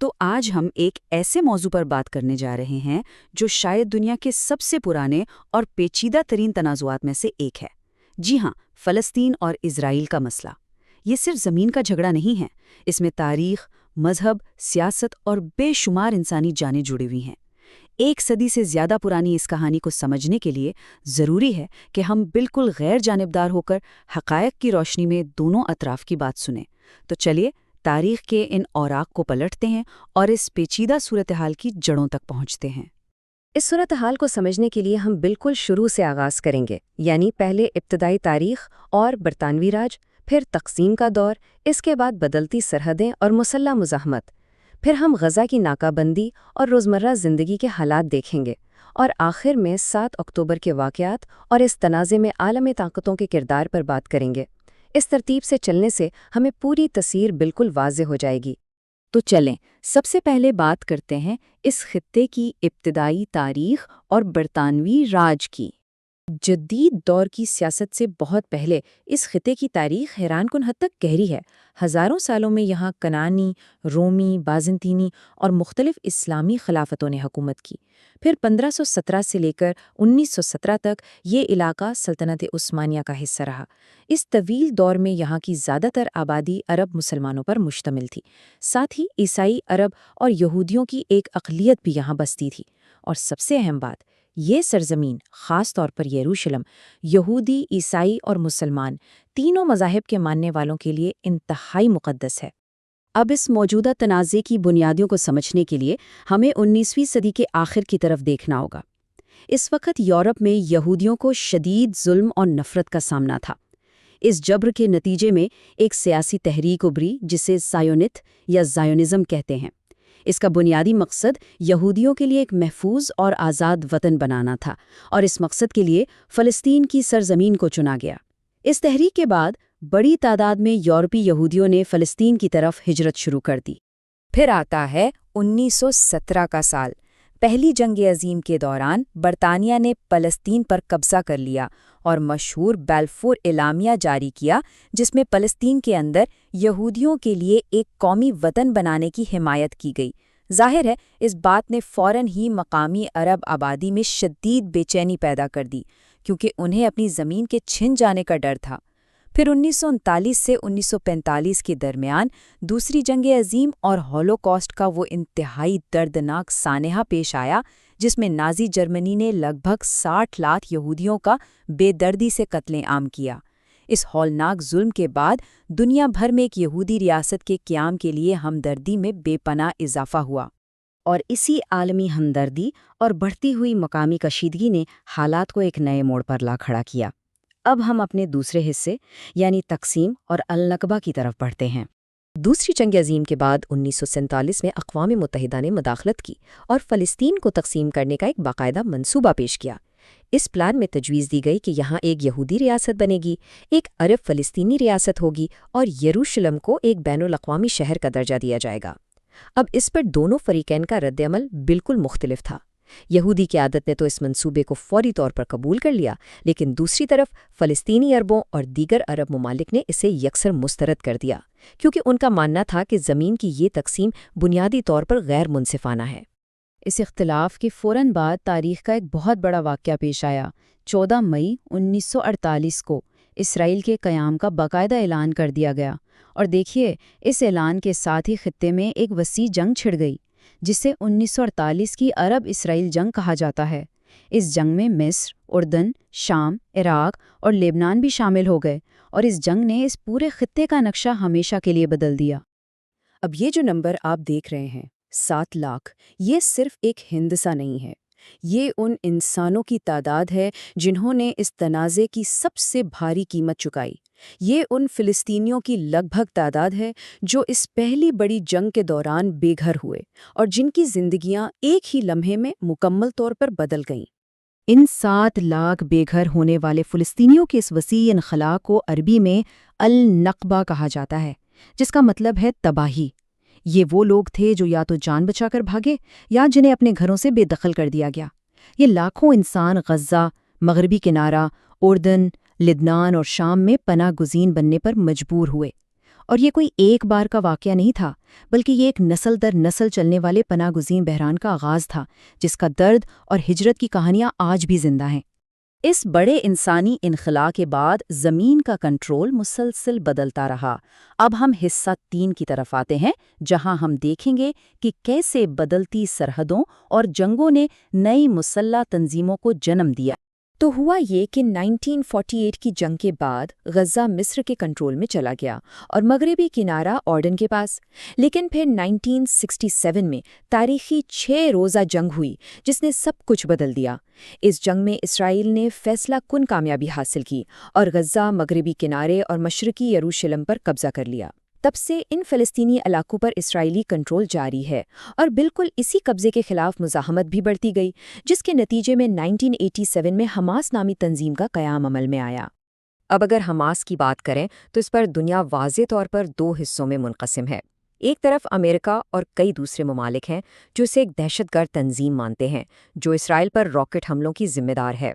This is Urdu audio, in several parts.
تو آج ہم ایک ایسے موضوع پر بات کرنے جا رہے ہیں جو شاید دنیا کے سب سے پرانے اور پیچیدہ ترین تنازعات میں سے ایک ہے۔ جی ہاں، فلسطین اور اسرائیل کا مسئلہ۔ یہ صرف زمین کا جھگڑا نہیں ہے، اس میں تاریخ، مذہب، سیاست اور بے شمار انسانی جانیں جڑی ہوئی ہیں۔ 1 صدی سے زیادہ پرانی اس کہانی کو سمجھنے کے لیے ضروری ہے کہ ہم بالکل غیر جانبدار ہو کر حقائق کی روشنی میں دونوں اطراف کی بات سنیں۔ تو چلیے تاریخ کے ان اوراق کو پلٹتے ہیں اور اس پیچیدہ صورتحال کی جڑوں تک پہنچتے ہیں۔ اس صورتحال کو سمجھنے کے لیے ہم بالکل شروع سے آغاز کریں گے، یعنی پہلے ابتدائی تاریخ اور برطانوی راج، پھر تقسیم کا دور، اس کے بعد بدلتی سرحدیں اور مسلح مزاحمت، پھر ہم غزہ کی ناکہ بندی اور روزمرہ زندگی کے حالات دیکھیں گے، اور آخر میں 7 اکتوبر کے واقعات اور اس تنازع میں عالمی طاقتوں کے کردار پر بات کریں گے۔ اس ترتیب سے چلنے سے ہمیں پوری تصویر بالکل واضح ہو جائے گی۔ تو چلیں سب سے پہلے بات کرتے ہیں اس خطے کی ابتدائی تاریخ اور برطانوی راج کی۔ جدید دور کی سیاست سے بہت پہلے اس خطے کی تاریخ حیران کن حد تک گہری ہے۔ ہزاروں سالوں میں یہاں کنعانی، رومی، بازنطینی اور مختلف اسلامی خلافتوں نے حکومت کی۔ پھر 1517 سے لے کر 1917 تک یہ علاقہ سلطنت عثمانیہ کا حصہ رہا۔ اس طویل دور میں یہاں کی زیادہ تر آبادی عرب مسلمانوں پر مشتمل تھی، ساتھ ہی عیسائی عرب اور یہودیوں کی ایک اقلیت بھی یہاں بستی تھی۔ اور سب سے اہم بات، یہ سرزمین، خاص طور پر یروشلم، یہودی، عیسائی اور مسلمان تینوں مذاہب کے ماننے والوں کے لیے انتہائی مقدس ہے۔ اب اس موجودہ تنازع کی بنیادوں کو سمجھنے کے لیے ہمیں 19ویں صدی کے آخر کی طرف دیکھنا ہوگا۔ اس وقت یورپ میں یہودیوں کو شدید ظلم اور نفرت کا سامنا تھا۔ اس جبر کے نتیجے میں ایک سیاسی تحریک ابھری جسے سائونٹ یا زائونزم کہتے ہیں۔ اس کا بنیادی مقصد یہودیوں کے لیے ایک محفوظ اور آزاد وطن بنانا تھا، اور اس مقصد کے لیے فلسطین کی سرزمین کو چنا گیا۔ اس تحریک کے بعد بڑی تعداد میں یورپی یہودیوں نے فلسطین کی طرف ہجرت شروع کر دی۔ پھر آتا ہے 1917 کا سال۔ پہلی جنگ عظیم کے دوران برطانیہ نے فلسطین پر قبضہ کر لیا اور مشہور بیلفور اعلامیہ جاری کیا، جس میں فلسطین کے اندر یہودیوں کے لیے ایک قومی وطن بنانے کی حمایت کی گئی۔ ظاہر ہے اس بات نے فوراً ہی مقامی عرب آبادی میں شدید بے چینی پیدا کر دی، کیونکہ انہیں اپنی زمین کے چھن جانے کا ڈر تھا۔ پھر 1939 سے 1945 کے درمیان دوسری جنگ عظیم اور ہولوکاسٹ کا وہ انتہائی دردناک سانحہ پیش آیا، جس میں نازی جرمنی نے لگ بھگ 60 لاکھ یہودیوں کا بے دردی سے قتل عام کیا۔ اس ہولناک ظلم کے بعد دنیا بھر میں ایک یہودی ریاست کے قیام کے لیے ہمدردی میں بے پناہ اضافہ ہوا۔ اور اسی عالمی ہمدردی اور بڑھتی ہوئی مقامی کشیدگی نے حالات کو ایک نئے موڑ پر لا کھڑا کیا۔ اب ہم اپنے دوسرے حصے یعنی تقسیم اور النکبہ کی طرف بڑھتے ہیں۔ دوسری جنگ عظیم کے بعد 1947 میں اقوام متحدہ نے مداخلت کی اور فلسطین کو تقسیم کرنے کا ایک باقاعدہ منصوبہ پیش کیا۔ اس پلان میں تجویز دی گئی کہ یہاں ایک یہودی ریاست بنے گی، ایک عرب فلسطینی ریاست ہوگی اور یروشلم کو ایک بین الاقوامی شہر کا درجہ دیا جائے گا۔ اب اس پر دونوں فریقین کا رد عمل بالکل مختلف تھا۔ یہودی قیادت نے تو اس منصوبے کو فوری طور پر قبول کر لیا، لیکن دوسری طرف فلسطینی عربوں اور دیگر عرب ممالک نے اسے یکسر مسترد کر دیا، کیونکہ ان کا ماننا تھا کہ زمین کی یہ تقسیم بنیادی طور پر غیر منصفانہ ہے۔ اس اختلاف کے فوراً بعد تاریخ کا ایک بہت بڑا واقعہ پیش آیا۔ 14 مئی 1948 کو اسرائیل کے قیام کا باقاعدہ اعلان کر دیا گیا، اور دیکھیے اس اعلان کے ساتھ ہی خطے میں ایک وسیع جنگ چھڑ گئی، جسے 1948 کی عرب اسرائیل جنگ کہا جاتا ہے۔ اس جنگ میں مصر، اردن، شام، عراق اور لبنان بھی شامل ہو گئے، اور اس جنگ نے اس پورے خطے کا نقشہ ہمیشہ کے لیے بدل دیا۔ اب یہ جو نمبر آپ دیکھ رہے ہیں، 7 لاکھ، یہ صرف ایک ہندسہ نہیں ہے، یہ ان انسانوں کی تعداد ہے جنہوں نے اس تنازع کی سب سے بھاری قیمت چکائی۔ یہ ان فلسطینیوں کی لگ بھگ تعداد ہے جو اس پہلی بڑی جنگ کے دوران بے گھر ہوئے اور جن کی زندگیاں ایک ہی لمحے میں مکمل طور پر بدل گئیں۔ ان 7 لاکھ بے گھر ہونے والے فلسطینیوں کے اس وسیع انخلاء کو عربی میں النقبہ کہا جاتا ہے، جس کا مطلب ہے تباہی۔ یہ وہ لوگ تھے جو یا تو جان بچا کر بھاگے یا جنہیں اپنے گھروں سے بے دخل کر دیا گیا۔ یہ لاکھوں انسان غزہ، مغربی کنارہ، اردن، لبنان اور شام میں پناہ گزین بننے پر مجبور ہوئے، اور یہ کوئی ایک بار کا واقعہ نہیں تھا، بلکہ یہ ایک نسل در نسل چلنے والے پناہ گزین بحران کا آغاز تھا، جس کا درد اور ہجرت کی کہانیاں آج بھی زندہ ہیں۔ اس بڑے انسانی انخلا کے بعد زمین کا کنٹرول مسلسل بدلتا رہا۔ اب ہم حصہ 3 کی طرف آتے ہیں، جہاں ہم دیکھیں گے کہ کیسے بدلتی سرحدوں اور جنگوں نے نئی مسلح تنظیموں کو جنم دیا۔ تو ہوا یہ کہ 1948 کی جنگ کے بعد غزہ مصر کے کنٹرول میں چلا گیا اور مغربی کنارہ اردن کے پاس، لیکن پھر 1967 میں تاریخی 6 روزہ جنگ ہوئی جس نے سب کچھ بدل دیا۔ اس جنگ میں اسرائیل نے فیصلہ کن کامیابی حاصل کی اور غزہ، مغربی کنارے اور مشرقی یروشلم پر قبضہ کر لیا۔ تب سے ان فلسطینی علاقوں پر اسرائیلی کنٹرول جاری ہے اور بالکل اسی قبضے کے خلاف مزاحمت بھی بڑھتی گئی، جس کے نتیجے میں 1987 میں حماس نامی تنظیم کا قیام عمل میں آیا۔ اب اگر حماس کی بات کریں تو اس پر دنیا واضح طور پر 2 حصوں میں منقسم ہے۔ ایک طرف امریکہ اور کئی دوسرے ممالک ہیں جو اسے ایک دہشت گرد تنظیم مانتے ہیں جو اسرائیل پر راکٹ حملوں کی ذمہ دار ہے،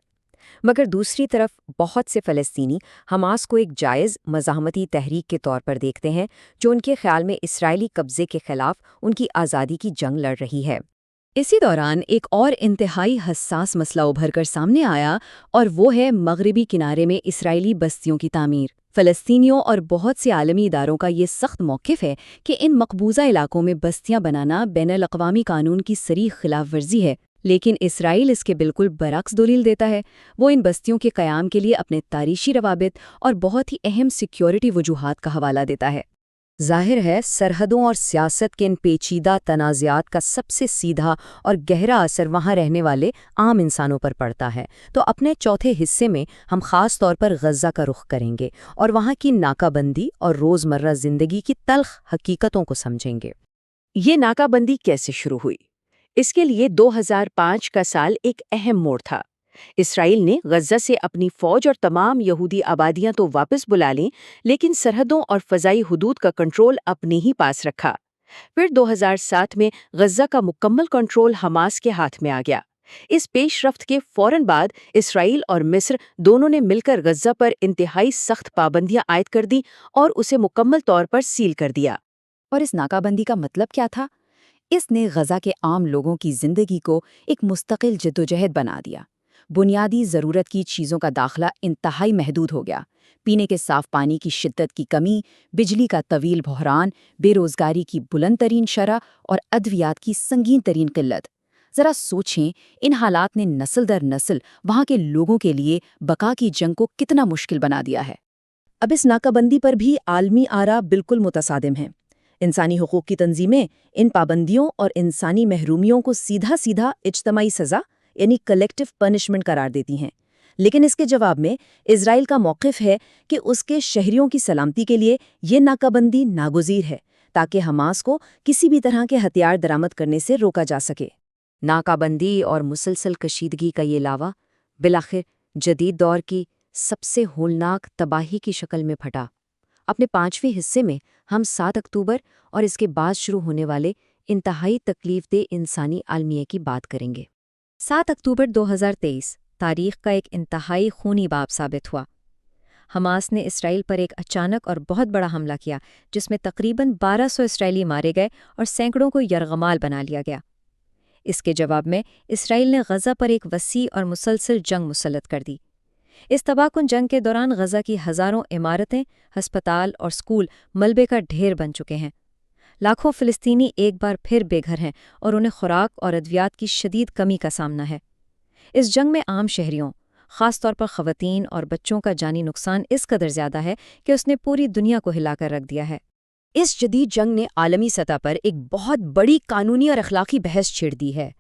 مگر دوسری طرف بہت سے فلسطینی حماس کو ایک جائز مزاحمتی تحریک کے طور پر دیکھتے ہیں جو ان کے خیال میں اسرائیلی قبضے کے خلاف ان کی آزادی کی جنگ لڑ رہی ہے۔ اسی دوران ایک اور انتہائی حساس مسئلہ ابھر کر سامنے آیا اور وہ ہے مغربی کنارے میں اسرائیلی بستیوں کی تعمیر۔ فلسطینیوں اور بہت سے عالمی اداروں کا یہ سخت موقف ہے کہ ان مقبوضہ علاقوں میں بستیاں بنانا بین الاقوامی قانون کی صریح خلاف ورزی ہے، لیکن اسرائیل اس کے بالکل برعکس دلیل دیتا ہے۔ وہ ان بستیوں کے قیام کے لیے اپنے تاریخی روابط اور بہت ہی اہم سیکیورٹی وجوہات کا حوالہ دیتا ہے۔ ظاہر ہے سرحدوں اور سیاست کے ان پیچیدہ تنازعات کا سب سے سیدھا اور گہرا اثر وہاں رہنے والے عام انسانوں پر پڑتا ہے۔ تو اپنے چوتھے حصے میں ہم خاص طور پر غزہ کا رخ کریں گے اور وہاں کی ناکہ بندی اور روزمرہ زندگی کی تلخ حقیقتوں کو سمجھیں گے۔ یہ ناکہ بندی کیسے شروع ہوئی؟ اس کے لیے 2005 کا سال ایک اہم موڑ تھا۔ اسرائیل نے غزہ سے اپنی فوج اور تمام یہودی آبادیاں تو واپس بلا لیں، لیکن سرحدوں اور فضائی حدود کا کنٹرول اپنے ہی پاس رکھا۔ پھر 2007 میں غزہ کا مکمل کنٹرول حماس کے ہاتھ میں آ گیا۔ اس پیش رفت کے فوراً بعد اسرائیل اور مصر دونوں نے مل کر غزہ پر انتہائی سخت پابندیاں عائد کر دی اور اسے مکمل طور پر سیل کر دیا۔ اور اس ناکہ بندی کا مطلب کیا تھا؟ اس نے غزہ کے عام لوگوں کی زندگی کو ایک مستقل جدوجہد بنا دیا۔ بنیادی ضرورت کی چیزوں کا داخلہ انتہائی محدود ہو گیا۔ پینے کے صاف پانی کی شدت کی کمی، بجلی کا طویل بحران، بے روزگاری کی بلند ترین شرح اور ادویات کی سنگین ترین قلت۔ ذرا سوچیں، ان حالات نے نسل در نسل وہاں کے لوگوں کے لیے بقا کی جنگ کو کتنا مشکل بنا دیا ہے۔ اب اس ناکہ بندی پر بھی عالمی آراء بالکل متصادم ہیں۔ انسانی حقوق کی تنظیمیں ان پابندیوں اور انسانی محرومیوں کو سیدھا سیدھا اجتماعی سزا یعنی کلیکٹو پنشمنٹ قرار دیتی ہیں، لیکن اس کے جواب میں اسرائیل کا موقف ہے کہ اس کے شہریوں کی سلامتی کے لیے یہ ناکہ بندی ناگزیر ہے تاکہ حماس کو کسی بھی طرح کے ہتھیار درآمد کرنے سے روکا جا سکے۔ ناکہ بندی اور مسلسل کشیدگی کا یہ لاوا بالآخر جدید دور کی سب سے ہولناک تباہی کی شکل میں پھٹا۔ اپنے 5ویں حصے میں ہم 7 اکتوبر اور اس کے بعد شروع ہونے والے انتہائی تکلیف دہ انسانی عالمیے کی بات کریں گے۔ 7 اکتوبر 2023 تاریخ کا ایک انتہائی خونی باب ثابت ہوا۔ حماس نے اسرائیل پر ایک اچانک اور بہت بڑا حملہ کیا جس میں تقریباً 1200 اسرائیلی مارے گئے اور سینکڑوں کو یرغمال بنا لیا گیا۔ اس کے جواب میں اسرائیل نے غزہ پر ایک وسیع اور مسلسل جنگ مسلط کر دی۔ اس تباہ کن جنگ کے دوران غزہ کی ہزاروں عمارتیں، ہسپتال اور سکول ملبے کا ڈھیر بن چکے ہیں۔ لاکھوں فلسطینی ایک بار پھر بے گھر ہیں اور انہیں خوراک اور ادویات کی شدید کمی کا سامنا ہے۔ اس جنگ میں عام شہریوں، خاص طور پر خواتین اور بچوں کا جانی نقصان اس قدر زیادہ ہے کہ اس نے پوری دنیا کو ہلا کر رکھ دیا ہے۔ اس جدید جنگ نے عالمی سطح پر ایک بہت بڑی قانونی اور اخلاقی بحث چھیڑ دی ہے۔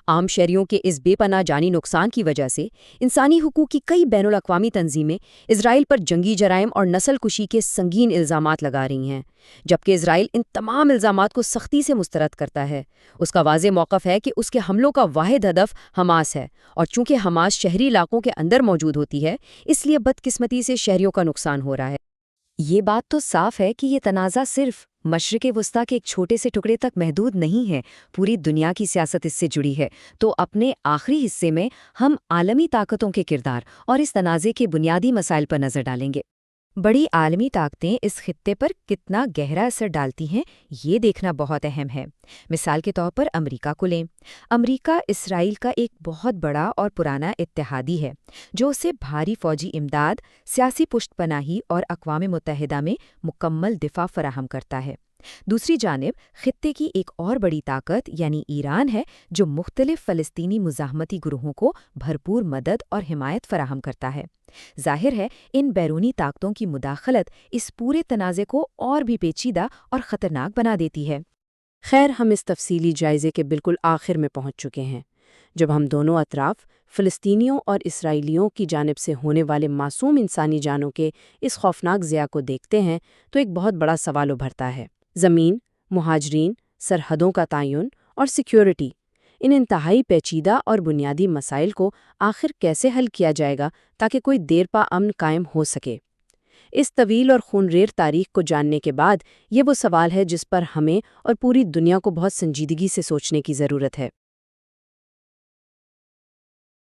عام شہریوں کے اس بے پناہ جانی نقصان کی وجہ سے انسانی حقوق کی کئی بین الاقوامی تنظیمیں اسرائیل پر جنگی جرائم اور نسل کشی کے سنگین الزامات لگا رہی ہیں، جبکہ اسرائیل ان تمام الزامات کو سختی سے مسترد کرتا ہے۔ اس کا واضح موقف ہے کہ اس کے حملوں کا واحد ہدف حماس ہے، اور چونکہ حماس شہری علاقوں کے اندر موجود ہوتی ہے، اس لیے بدقسمتی سے شہریوں کا نقصان ہو رہا ہے۔ یہ بات تو صاف ہے کہ یہ تنازع صرف مشرق وسطیٰ کے ایک چھوٹے سے ٹکڑے تک محدود نہیں ہے، پوری دنیا کی سیاست اس سے جڑی ہے۔ تو اپنے آخری حصے میں ہم عالمی طاقتوں کے کردار اور اس تنازع کے بنیادی مسائل پر نظر ڈالیں گے۔ بڑی عالمی طاقتیں اس خطے پر کتنا گہرا اثر ڈالتی ہیں یہ دیکھنا بہت اہم ہے۔ مثال کے طور پر امریکہ کو لیں۔ امریکہ اسرائیل کا ایک بہت بڑا اور پرانا اتحادی ہے جو اسے بھاری فوجی امداد، سیاسی پشت پناہی اور اقوام متحدہ میں مکمل دفاع فراہم کرتا ہے۔ دوسری جانب خطے کی ایک اور بڑی طاقت یعنی ایران ہے جو مختلف فلسطینی مزاحمتی گروہوں کو بھرپور مدد اور حمایت فراہم کرتا ہے۔ ظاہر ہے ان بیرونی طاقتوں کی مداخلت اس پورے تنازع کو اور بھی پیچیدہ اور خطرناک بنا دیتی ہے۔ خیر، ہم اس تفصیلی جائزے کے بالکل آخر میں پہنچ چکے ہیں۔ جب ہم دونوں اطراف فلسطینیوں اور اسرائیلیوں کی جانب سے ہونے والے معصوم انسانی جانوں کے اس خوفناک ضیاع کو دیکھتے ہیں تو ایک بہت بڑا سوال ابھرتا ہے۔ زمین، مہاجرین، سرحدوں کا تعین اور سیکیورٹی، ان انتہائی پیچیدہ اور بنیادی مسائل کو آخر کیسے حل کیا جائے گا تاکہ کوئی دیر پا امن قائم ہو سکے؟ اس طویل اور خونریز تاریخ کو جاننے کے بعد یہ وہ سوال ہے جس پر ہمیں اور پوری دنیا کو بہت سنجیدگی سے سوچنے کی ضرورت ہے۔